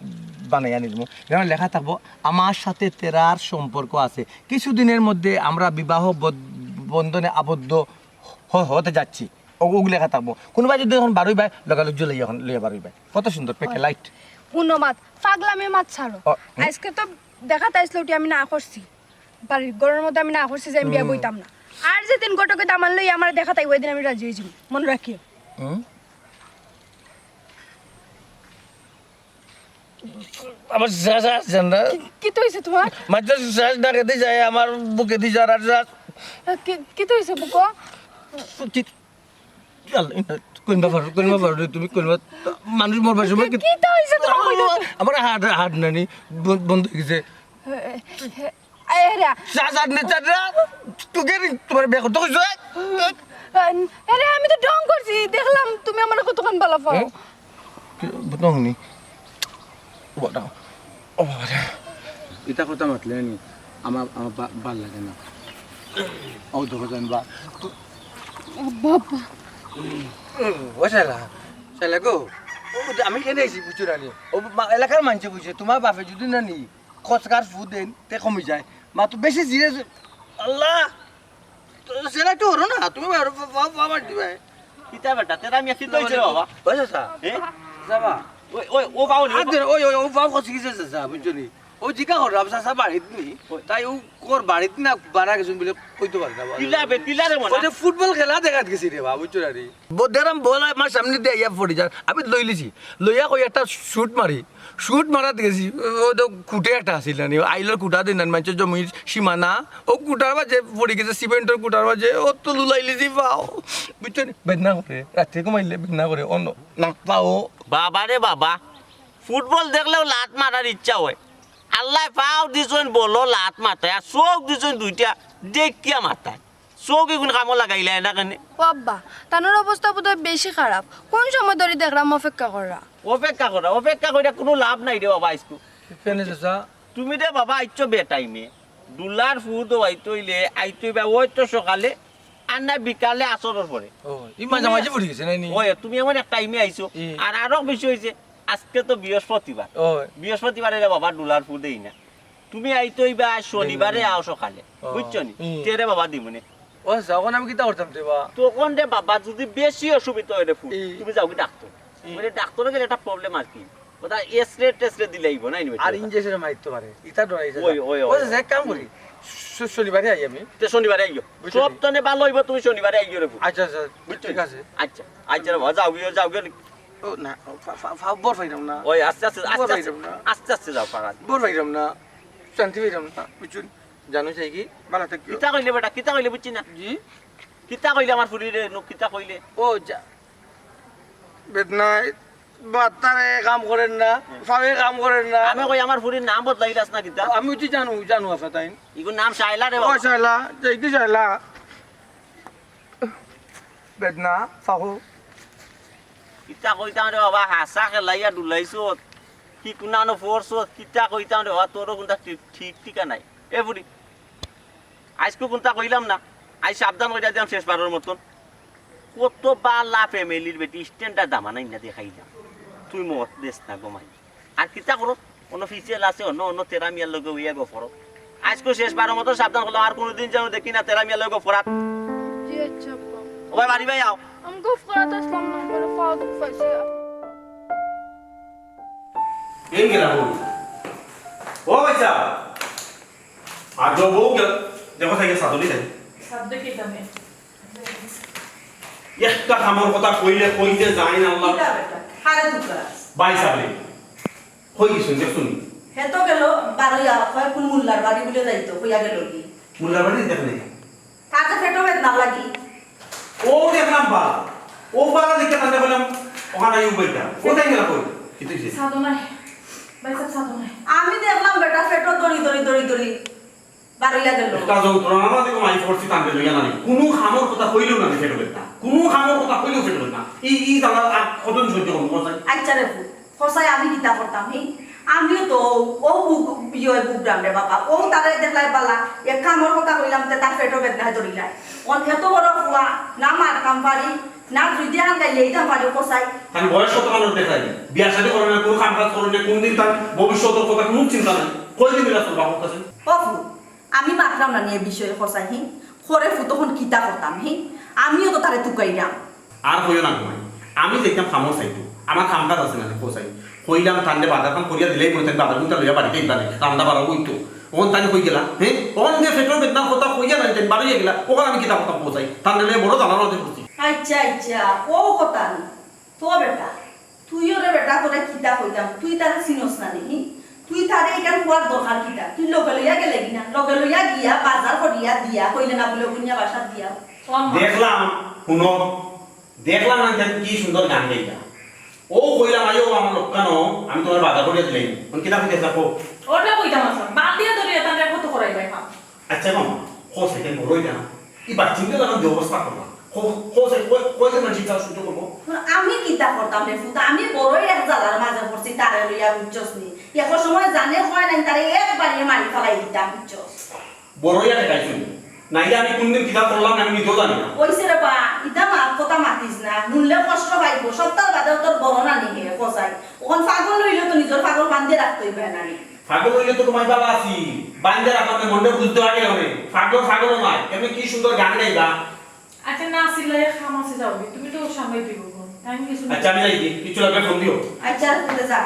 বানাই আনি দেবো যেমন লেখা থাকবো আমার সাথে তেরার সম্পর্ক আছে কিছুদিনের মধ্যে আমরা বিবাহ বন্ধনে আবদ্ধ হতে যাচ্ছি ওগুলো লেখা থাকবো কোনোবাই যদি এখন বারোই বাই লগালগ লইয়া এখন লইয়া বারোই বাই কত সুন্দর পেকে লাইট হুন মাত পাগলামে মাত ছাড়ো আজকে তো দেখাতে আসলে উঠি আমি না করছি বাড়ির ঘরের মধ্যে আমি না করছি যে আমি বিয়া বইতাম না আর যেদিন গটকে দামান লইয়া আমার দেখাতাই ওই দিন আমি রাজি হয়ে যাবো মনে রাখিও আমার কি তো হয়েছে তোমার মাঝে শ্বাস ডাকে দিয়ে যায় আমার বুকে দিয়ে যাওয়ার আর কি তো হয়েছে বুকো কোনবা পারো তুমি কোনবা মানুষ মরবার সময় কি তো হয়েছে তোমার আমার হাট নানি বন্ধ হয়ে গেছে তোকে তোমার বিয়ে করতে কইছো আরে আমি তো ডং করছি দেখলাম তুমি আমার কতক্ষণ ভালো পাও ডং নি এটা কথা মাতলে নি আমার ভাল লাগে না ও দেখো জানবা বাবা ও শালা গো আমি কেন আইছি বুঝছো রানি ও এলাকার মানুষ বুঝছে তোমার বাপে যদি না নি খসকার ফু দেন তে কমে যায় মা তো বেশি জিরে আল্লাহ সেটা একটু হরো না তুমি আমার দিবে কিতা বেটা তেরা আমি আসি লইছে বাবা বুঝছো সা যাবা ওই ওই ও বাও নি ও বাপ খসি গেছে সা বুঝছো নি ও জিকা হর রাবসা সা বাড়িত নি তাই ও কোর বাড়িত না বাড়া গেছুন বলে কইতে পারে না টিলারে মনে ওই যে ফুটবল খেলা দেখাত গেছি রে বাবু চুরারি বদেরাম বল আমার সামনে দিয়ে ইয়া পড়ি যা আমি লই লিছি লইয়া কই একটা শুট মারাত গেছি ও তো কুটে একটা আসিল না আইলর কুটা দিন মানুষের জমির সীমানা ও কুটার বাজে পড়ি গেছে সিমেন্টের কুটার বাজে ও তো লুলাই লিছি পাও বুঝছো বেদনা করে রাত্রে ঘুমাইলে বেদনা করে অন্য না পাও বাবা রে বাবা ফুটবল দেখলেও লাত মারার ইচ্ছা হয় আল্লাহ পাও দিছেন বলো লাত মাথায় আর চোখ দিছেন দুইটা দেখিয়া মাথায় চৌকি কোন কামত লাগাইলা না কেন ও আব্বা তানোর অবস্থা বোধহয় বেশি খারাপ কোন সময় ধরে দেখলাম অপেক্ষা করা অপেক্ষা করে কোনো লাভ নাই রে বাবা আইসকু কেনে চাচা তুমি রে বাবা আইছো বে টাইমে দুলার ফুড আইতইলে আইতইবা ওই তো সকালে আর না বিকালে আসরের পরে ও ইমান জামাজি পড়ি গেছে নাইনি ওই তুমি এমন এক টাইমে আইছো আর আরো বেশি হয়েছে আজকে তো বৃহস্পতিবার ও বৃহস্পতিবারে রে বাবা দুলার ফুড দেই না তুমি আইতইবা শনিবারে আও সকালে বুঝছো নি তেরে বাবা দিমনে ও যখন আমি কিতা করতাম দেবা তখন রে বাবা যদি বেশি অসুবিধা হয় রে ফুড তুমি যাও কি ডাক্তার মানে ডাক্তারে গেলে একটা প্রবলেম আর কি ওটা এক্সরে টেস্টে দিলেইব না আর ইনজেকশন মারতে পারে ইতা ডরাইছে ওই, ওই, ও ওই। এক কাম করি শনিবারে আই আমি তে শনিবারে আইও বুঝছি। সব তনে ভালো হইব তুমি শনিবারে আইও রে ফুড আচ্ছা আচ্ছা বুঝছো ঠিক আছে আচ্ছা আচ্ছা রে বাবা যাও গিয়ে ও না বর পাইলাম না ওই আস্তে আস্তে বড় আস্তে ভাইরাম না। আস্তে আস্তে যাও পারা বর পাইলাম না শান্তি পাইলাম না বুঝুন জানো চাই কি ভালো থাকি কিতা কইলে বেটা কিতা কইলে বুঝছি না জি কিতা কইলে আমার ফুলিরে নো কিতা কইলে ও যা বেদনায় বাতারে কাম করেন না ফাবে কাম করেন না আমি কই আমার ফুলির নাম বদলাইলাস না কিতা আমি উঠি জানো আপা তাই ইগো নাম শাইলা রে ও বাবা শাইলা যাই কি শাইলা বেদনা ফাহু কিতা কইতাম রে বাবা হাসা খেলাইয়া ডুলাইছো কি কুনানো ফোর্স কিতা কইতাম রে বাবা তোর কোনটা ঠিক ঠিকা নাই এ ফুলি আজকে কোনটা কইলাম না আই সাবধান কইরা দিলাম শেষবারের মতন কত বালা ফ্যামিলির বেটি স্ট্যান্ডার্ড দামা নাই না দেখাই যা তুই মত দেশ না গমাই আর কিতা করো অন্য ফিসিয়াল আছে অন্য তেরামিয়ার লগে উইয়া গো ফরো আজকে শেষবারের মতো সাবধান করলাম আর কোনোদিন যেন দেখি না তেরামিয়ার লগে ফরাত জি আচ্ছা আব্বা ও ভাই বাড়ি ভাই আও আমি গুফ করাতে আসলাম না বলে ফাও দুঃখ পাইছে এই গেলাম ও বাচ্চা আর जो वो क्या देखो सही सादली है শব্দ কি তুমি একটা খামর কথা কইলে কইতে যায় না আল্লাহ কিতা বেটা হারে দুকরা বাই সাবলি কই কি শুনতে শুনি হে তো গেল বারইয়া কয় কোন মুল্লার বাড়ি বলে যাইতো কইয়া গেল কি মুল্লা বাড়ি দেখলে তাতে ফেটো বেদনা লাগি ও দেখলাম বা ও বালা দেখতে কান্দে বললাম ওখানে ইউ বইটা কোথায় গেল কই কি তুই সাধু নাই ভাই সব সাধু নাই আমি দেখলাম বেটা ফেটো দড়ি বারইয়া গেল একটা যন্ত্র না দেখো মাই ফোর্সি টানতে লইয়া না কোনো খামর কথা কইলো না ফেটো বেটা কোনো খামর কথা কইলো ফেটো বেটা এই জানা আর কতদিন সহ্য করব বল আচ্ছা রে ফসাই আমি কিতা করতাম হে আমিও তো ও বুক রাম রে বাবা ও তারে দেখলাই পালা এক কামর কথা কইলাম তে তার পেটো বেদনা ধরিলাই অন এত বড় ফুয়া না মার কাম পারি না দুই দিন গাইলে এইটা পারি ফসাই তার বয়স কত মানুষ দেখাই বিয়া শাদী করে না কোনো কাম কাজ করে না কোনদিন তার ভবিষ্যতের কথা কোনো চিন্তা নাই কই দিবি না তোর বাবার কাছে অফু আমি মাতলাম না নিয়ে বিষয়ে ফসাই হি খরে ফু তখন কিতা করতাম হি আমিও তো তারে তুকাইলাম আর কইও না ঘুমাই আমি দেখতাম খামর চাইতো আমার কাম কাজ আছে না কোসাই কইলাম তান্ডে বাজার কাম করিয়া দিলেই মনে বাজার কিন্তু লইয়া বাড়িতে ইবানে রান্না বাড়া কইতো ওন তানি কই গেলা হ্যাঁ ওন যে ফেটোর বেদনা কথা কইয়া না তেন বাড়িয়ে গেলা ওখানে আমি কিতা কথা পৌঁছাই তান্ডে লইয়া বড় জানানো আছে করছি আচ্ছা ও কথা নি তো বেটা তুইও রে বেটা তোরে কিতা কইতাম তুই তারে চিনস না নি তুই তারে এখান হওয়ার দরকার কিতা তুই লগে লইয়া গেলে কিনা লগে লইয়া গিয়া বাজার করিয়া দিয়া কইলে না বলে গুনিয়া বাসা দিয়া দেখলাম শুনো দেখলাম না তেন কি সুন্দর গান গাইতা ও কইলাম আইও আমার লোকানো আমি তোমার বাজার করিয়া দিলাই কোন কিতা কইতে থাকো ওটা কইতাম আছে বাদ দিয়া ধরিয়া তারে কত করাই ভাই খাম আচ্ছা মামা খো সেকেন্ড বড়ই না এবার চিন্তা লাগাম ব্যবস্থা করলাম খো সে কই যে মানসিক সুযোগ করবো আমি কিতা করতাম রে ফুতা আমি বড়ই এক জালার মাঝে পড়ছি তারে লইয়া বুঝছস নি এখন সময় জানে হয় না তারে একবারে মারি ফেলাই দিতাম বুঝছস বড়ইয়া দেখাইছো নাইলে আমি কোনদিন কিতা করলাম আমি নিজেও জানি না কইছে রে বা ইটা মাত কথা মাতিস না নুনলে কষ্ট পাইব সপ্তাহ বাদে তোর বড় না নিহে কসাই ওখান পাগল লইলে তো নিজের পাগল বান্ধে রাখতে হইবে না নি ফাগল হইলে তো তোমার বাবা আছি বান্ধে রাখলাম মনটা বুঝতে পারি না ফাগল নয় এমনি কি সুন্দর গান গাইবা আচ্ছা না সিলাই খাম আছে যাওগে তুমি তো সামলাই দিব টাইম কিছু আচ্ছা আমি যাই কিছু লাগলে ফোন দিও আচ্ছা ফুলে যা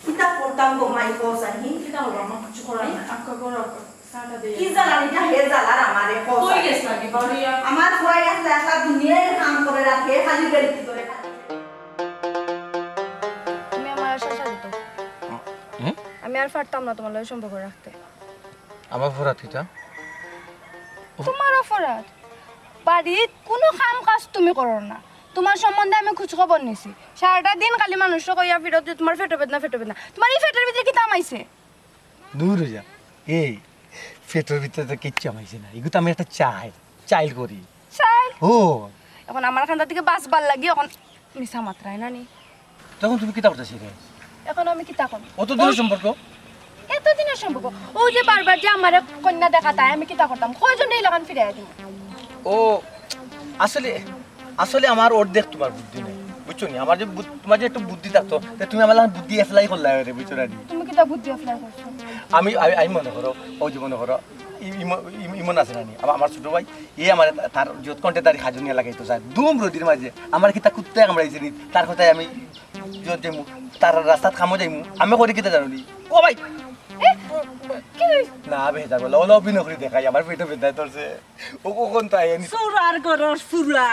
কিতা করতাম গো মাই কসাই কিটা হলো আমার কিছু করার নাই আক্কা করো সাটা দে কি জালানিটা হে জালার আমারে কই কসাই গেছ লাগে বাড়িয়া আমার ফুয়াই আসলে একটা দুনিয়ার কাম করে রাখে খালি বেরিয়ে করে তুমি আমার আশা দিত আমি আর পারতাম না তোমার লগে সম্পর্ক রাখতে আমার ফরাত কিতা তোমার অপরাধ বাড়িত কোনো কাম কাজ তুমি করো না তোমার সম্বন্ধে আমি খোঁজ খবর নিছি সারাটা দিন খালি মানুষকে কইয়া ফিরত যে তোমার ফেটো বেদনা তোমার এই ফেটের ভিতরে কি তামাইছে দূর যা এই পেটের ভিতরে তো কিচ্ছু আমাইছে না এগুলো তো আমি একটা চাইল করি চাইল ও এখন আমার খান্দার থেকে বাঁচবার লাগি এখন মিশা মাত্রায় না নি তখন তুমি কিতা করতে শিখে এখন আমি কি তখন অত দিনের সম্পর্ক এতদিনের সম্পর্ক ওই যে বারবার যে আমার কন্যা দেখা তাই আমি কিতা করতাম কয়জন এই লাগান ফিরে দিব ও আসলে আসলে আমার অর্ধেক তোমার বুদ্ধি নেই বুঝছো নি আমার যে তোমার যে একটু বুদ্ধি থাকতো তা তুমি আমার লাগে বুদ্ধি অ্যাপ্লাই করলে রে বুঝছো না নি? তুমি কিতা বুদ্ধি অ্যাপ্লাই করছো আমি মনে করো ও যে মনে করো ইমন আছে না নি আমার ছোট ভাই আমার তার যত কন্টে তার হাজনিয়া লাগাইতো যায় দুম রোদির মাঝে আমার কিতা কুত্তে কামড়াইছে নি তার কথায় আমি যত যাইমু তার রাস্তাত কামো যাইমু আমি করি কিতা জানো নি ও ভাই না বেজা বলে ওলা অভিনয় করে দেখাই আমার পেটে বেদায় ধরছে ও কখন তাই সুরার গরর সুরা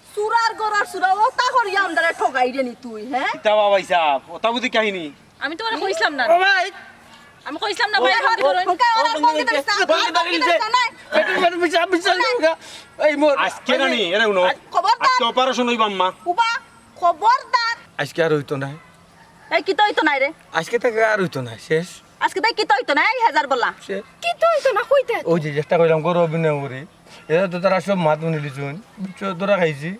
সুরার গরর সুরা ও তা করি আমদারে ঠগাই রে নি তুই হ্যাঁ কিতা বাবা ইসাব ওটা বুঝি কাহিনী আমি তোমার কইছিলাম না ও ভাই আমি কইছিলাম না ভাই বন্দি করুন পেটের পেটে বিচার বিচার করুগা এই মোর আজকে নানি এরা উনো খবরদার। আজকে অপারেশন হইবা আম্মা উবা খবরদার আজকে আর হইতো না এই কি তৈতো নাই রে আজকে থেকে আর হইতো না শেষ আজকে তাই কি তৈতো নাই হাজার বলা শেষ কি তো হইতো না কইতে ওই যে চেষ্টা করলাম গরু অভিনয় করি এরা তো তারা সব মাত নিলিছুন বুঝছো তোরা খাইছি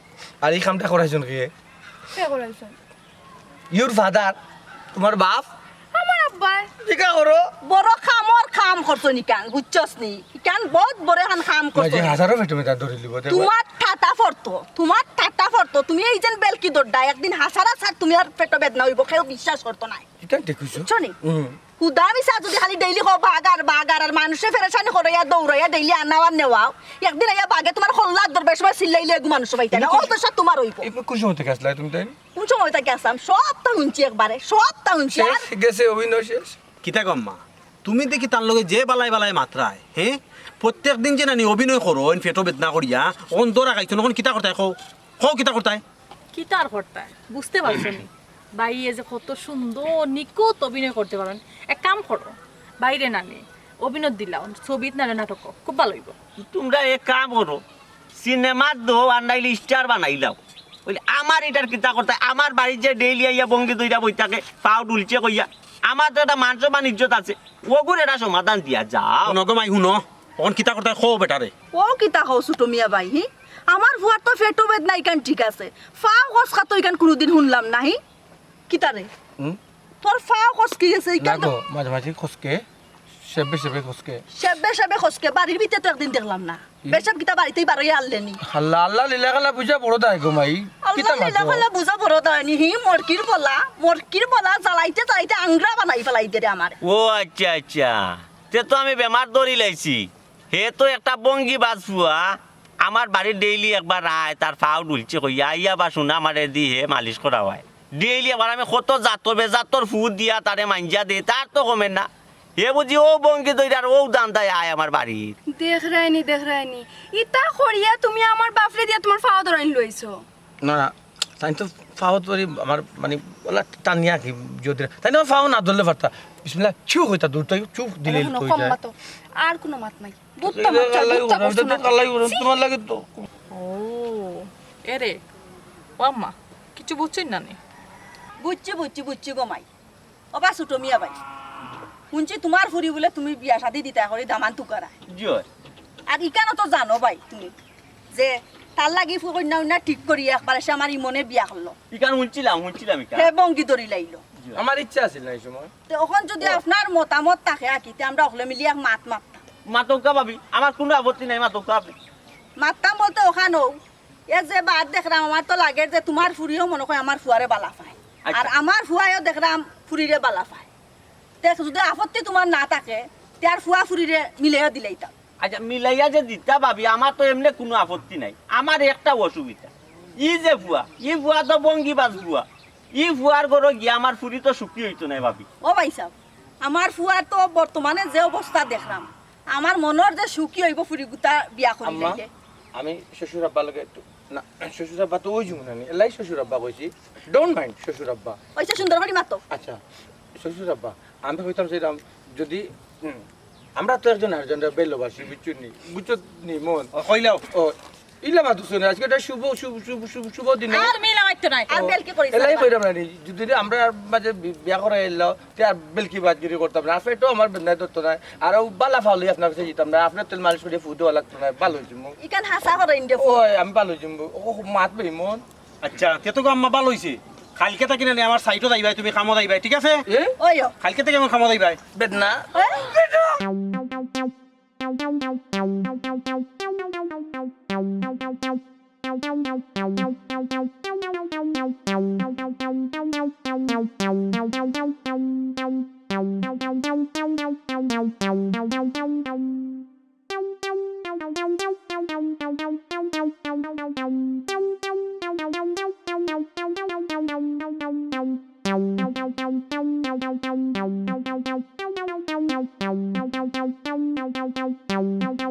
আর এই কামটা করাইছুন কে কে করাইছো ইউর ফাদার তোমার বাপ আমার আব্বা টিকা করো বড় খাম করছো নি কান বুঝছস নি কান বহুত বড় খাম করছো মাঝে হাজারো পেটে মেটা ধরে লিব তোমার ঠাটা ফরতো তুমি এই যেন বেলকি দড়ডা একদিন হাসারা ছাড় তুমি আর পেট বেদনা হইব কেউ বিশ্বাস করতো নাই এটা দেখিছো বুঝছো নি খুদা মিশা যদি খালি ডেইলি হো বাগার আর মানুষে ফেরেশানি করাইয়া দৌড়াইয়া ডেইলি আনাওয়ার নেওয়াও একদিন আইয়া বাগে তোমার হল্লার দরবার সময় চিল্লাইলে এগু মানুষ পাইতা না ও তো সব তোমার হইব এই কোন সময় থেকে আসলে তুমি তাই কোন সময় তাকে আসাম সবটা শুনছি একবারে সবটা শুনছি আর শেষ গেছে অভিনয় শেষ কিতা গম্মা তুমি দেখি তার লগে যে বালাই বালাই মাত্রায় হ্যাঁ প্রত্যেক দিন যে নানি অভিনয় করো ফেটো বেদনা করিয়া অন্তরা খাইছো নখন কিতা করতাই কও কিতা করতাই কি তার করতায় বুঝতে পারছো নি ভাই এ যে কত সুন্দর নিকুত অভিনয় করতে পারেন এক কাম করো বাইরে না নে অভিনয় দিলাও ছবিত না নাটক খুব ভালো হইব তোমরা এক কাম করো সিনেমার দো আর নাইলে স্টার বানাইলাও বলি আমার এটার কিতা করতে আমার বাড়ির যে ডেইলি আইয়া বঙ্গি দইরা বইটাকে পাও ডুলছে কইয়া আমার তো একটা মান সম্মান ইজ্জত আছে ওগুর এটা সমাধান দিয়া যাও নগমাই শুনো অন কিতা করতাই কও বেটারে ও কিতা হও ছোট মিয়া ভাই হি আমার ভুয়ার তো পেটো বেদনা ইকান ঠিক আছে ফাও কসকা তো ইকান কোনোদিন শুনলাম নাহি কিতা রে তোর ফাও কস কি আছে ইকান লাগো মাঝে মাঝে খসকে সেবে খসকে সেবে খসকে বাড়ির ভিতরে তো একদিন দেখলাম না বেশব কিতা বাড়িতেই বাড়াই আনলেনি আল্লাহ আল্লাহ লীলা কালা পূজা বড় দাই গো মাই কিতা আল্লাহ লীলা ফেলা বুঝা বড় দয়নি হি মরকির বলা জ্বালাইতে জ্বালাইতে আংরা বানাই ফেলাই দে রে আমার ও আচ্ছা আচ্ছা তে তো আমি বেমার ধরি লাইছি হে তো একটা বঙ্গি বাজপুয়া আমার বাড়ির ডেইলি একবার আয় তার পাও ডুলছে কইয়া আইয়া বা শুনা আমারে দিয়ে মালিশ করা হয় ডেইলি একবার আমি কত জাতর বেজাতর ফুট দিয়া তারে মাঞ্জা দে তার তো কমে না হে বুঝি ও বঙ্গি দইরা ও দান্দায় আয় আমার বাড়ির দেখ রাইনি ইতা করিয়া তুমি আমার বাপরে দিয়া তোমার ফাওয়া ধরাইন লইছো না না তাই তো ফাওত পরি আমার মানে বলা টানিয়া কি যদি তাই না ফাও না ধরলে পারতা বিসমিল্লাহ চুপ হইতা দূর তাই চুপ দিলে এখনো হই কম যায় মাতো আর কোনো মাত নাই বুত্তা করছো না তোমার লাগে তো ও এরে ও আম্মা কিছু বুঝছেন না নে বুঝছি গমাই অবা ছোট মিয়া ভাই শুনছি তোমার ফুরি বলে তুমি বিয়া শাদি দিতা করে দামান তুকারা জয় আর ইকানো তো জানো ভাই তুমি যে তার লাগি কন্যা উন্না ঠিক করি একবার এসে আমার ইমনে বিয়া করলো ইকান শুনছিলাম ইকান হে বঙ্গি ধরি লাইলো আমার ইচ্ছা আছিল না এই সময় তো এখন যদি আপনার মতামত থাকে আকিতে আমরা ওগুলো মিলি এক মারতাম মাতকা ভাবি আমার কোনো আপত্তি নাই মাতকা আপনি মারতাম বলতে ওখানেও এ যে বাদ দেখলাম আমার তো লাগে যে তোমার ফুরিও মনে হয় আমার ফুয়ারে বালা পায় আর আমার ফুয়াইও দেখলাম ফুরিরে বালা পায় দেখ যদি আপত্তি তোমার না থাকে তার ফুয়া ফুরিরে মিলাইয়া দিলেইতাম আচ্ছা মিলাইয়া যে দিতা ভাবি আমার তো এমনি কোনো আপত্তি নাই আমার একটা অসুবিধা ই যে ফুয়া তো বঙ্গি বাজ ফুয়া ই ফুয়ার ঘরে গিয়া আমার ফুরি তো সুখী হইতো নাই ভাবি ও ভাই সাহেব আমার ফুয়ার তো বর্তমানে যে অবস্থা দেখলাম আমার মনের যে সুখী হইব ফুরি গুতা বিয়া করি আম্মা লাইলে আমি শ্বশুর আব্বা লগে একটু না শ্বশুর আব্বা তো ওই জুমনা নি এলাই শ্বশুর আব্বা কইছি ডোন্ট মাইন্ড শ্বশুর আব্বা ওইসে সুন্দর করে মাতো আচ্ছা শ্বশুর আব্বা আমি কইতাম সেরাম যদি আমরা তো একজন আরেকজনের বেলবাসি বুঝছো নি মন কইলাও ও ইলা মাতুছো না আজকে একটা শুভ শুভ শুভ শুভ শুভ দিন আর মিলা মাইতো নাই আর বেলকি করিস না এলাই রে কইরাম না যদি আমরা মাঝে বিয়া করে এলো তে আর বেলকি বাজগিরি করতাম না পেটও আমার বেদনায় ধরতো না আর বালা ফাউলি আপনার কাছে যেতাম না আপনার তেল মালিশ করে ফুদ দেওয়া লাগতো না ভালো হয়েছে ইকান হাসা করে ইন্ডে ওই আমি ভালো হয়েছি ও মাত বেই মন আচ্ছা তেতো আম্মা ভালো হইছে কালকে থাকি না আমার সাইটও যাইবাই তুমি কামও যাইবাই ঠিক আছে এ ওইও কালকে থেকে আমার কামও যাইবাই বেদনা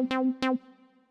Thank you.